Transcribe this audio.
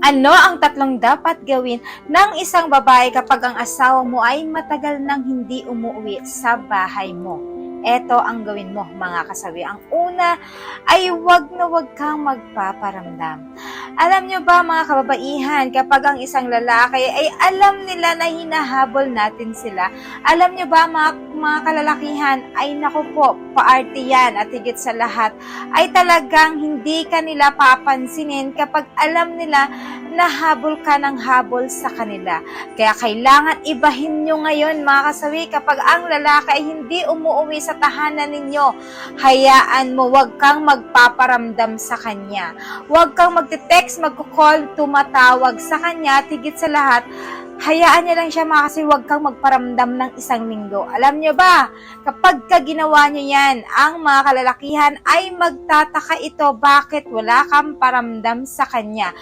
Ano ang tatlong dapat gawin ng isang babae kapag ang asawa mo ay matagal nang hindi umuwi sa bahay mo? Eto ang gawin mo, mga kasawi. Ang una ay wag na wag kang magpaparamdam. Alam nyo ba, mga kababaihan, kapag ang isang lalaki ay alam nila na hinahabol natin sila, alam nyo ba, mga kalalakihan, ay naku po, paarte yan at higit sa lahat, ay talagang hindi ka nila papansinin kapag alam nila na habol ka ng habol sa kanila. Kaya kailangan ibahin nyo ngayon, mga kasawi, kapag ang lalaki ay hindi umuwi sa tahanan ninyo, hayaan mo, wag kang magpaparamdam sa kanya. Wag kang magte-text, magko-call, tumatawag sa kanya, tigit sa lahat, hayaan niya lang siya, kasi wag kang magparamdam ng isang linggo. Alam niyo ba, kapag ginawa niyo yan, ang mga kalalakihan ay magtataka ito bakit wala kang paramdam sa kanya.